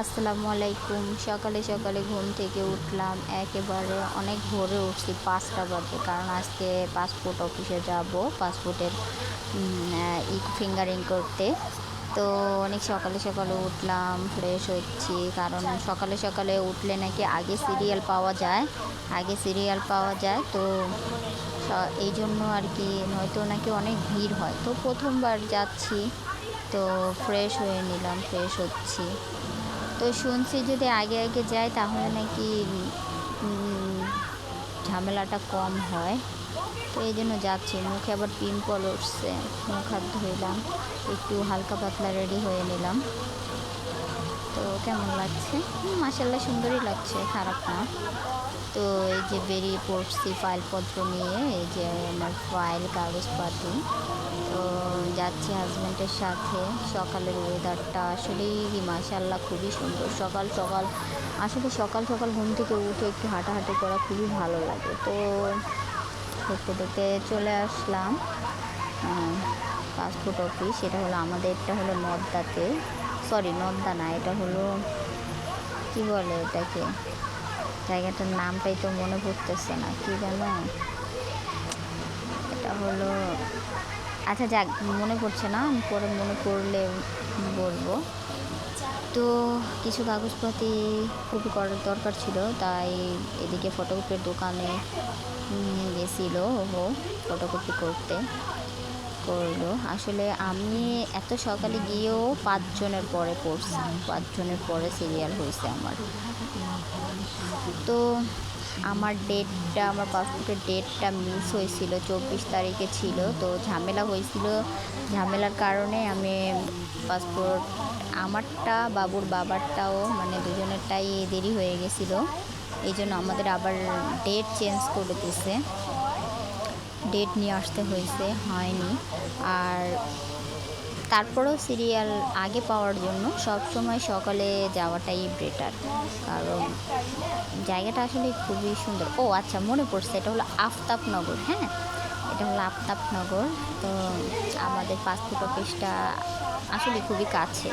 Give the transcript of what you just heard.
আসসালামু আলাইকুম। সকালে সকালে ঘুম থেকে উঠলাম, একেবারে অনেক ভোরে উঠছি, 5টা বাজে। কারণ আজকে পাসপোর্ট অফিসে যাব, পাসপোর্টের ফিঙ্গারিং করতে। তো অনেক সকালে সকালে উঠলাম, ফ্রেশ হচ্ছি। কারণ সকালে সকালে উঠলে নাকি আগে সিরিয়াল পাওয়া যায়, তো এই জন্য আর কি, নয়তো নাকি অনেক ভিড় হয়। তো প্রথমবার যাচ্ছি, তো ফ্রেশ হয়ে নিলাম, ফ্রেশ হচ্ছি। তো শুনছি যদি আগে আগে যাই তাহলে নাকি উম, ঝামেলাটা কম হয়। তো এই জন্য যাচ্ছি। মুখে আবার পিম্পল উঠছে, মুখ হাত ধুইলাম, একটু হালকা পাতলা রেডি হয়ে নিলাম। তো কেমন লাগছে? মাশাআল্লাহ সুন্দরই লাগছে, খারাপ না। তো এই যে বেরিয়ে পড়ছি ফাইলপত্র নিয়ে, এই যে আমার ফাইল কাগজপাতি। তো যাচ্ছি হাজব্যান্ডের সাথে। সকালের ওয়েদারটা আসলেই মাশাআল্লাহ খুবই সুন্দর। সকাল সকাল আসলে সকাল সকাল ঘুম থেকে উঠে একটু হাঁটাহাঁটি করা খুবই ভালো লাগে। তো দেখতে দেখতে চলে আসলাম পাসপোর্ট অফিস। এটা হলো আমাদেরটা হলো নর্দাতে, সরি নর্দা না, এটা হলো কি বলে এটাকে, জায়গাটার নামটাই তো মনে পড়তেছে না, কি জানো, এটা হলো, আচ্ছা যাক, মনে পড়ছে না, আমি পরে মনে পড়লে বলবো। তো কিছু কাগজপাতি কপি করার দরকার ছিল, তাই এদিকে ফটোকপির দোকানে গেছিল ও ফটোকপি করলো। আসলে আমি এত সকালে গিয়েও 5 জনের পরে পড়ছি, 5 জনের পরে সিরিয়াল হয়েছে আমার। তো আমার পাসপোর্টের ডেটটা মিস হয়েছিল, 24 তারিখে ছিল। তো ঝামেলা হয়েছিল, ঝামেলার কারণে আমি পাসপোর্ট, আমারটা বাবুর বাবারটাও, মানে দুজনেরটাই দেরি হয়ে গেছিলো। এই জন্য আমাদের আবার ডেট চেঞ্জ করে দিছে, ডেট নিয়ে আসতে হয়নি। আর তারপরেও সিরিয়াল আগে পাওয়ার জন্য সবসময় সকালে যাওয়াটাই বেটার, কারণ জায়গাটা আসলে খুবই সুন্দর। ও আচ্ছা, মনে পড়ছে, এটা হলো আফতাবনগর। হ্যাঁ, এটা হলো আফতাবনগর। তো আমাদের পাসপোর্ট অফিসটা আসলে খুবই কাছে।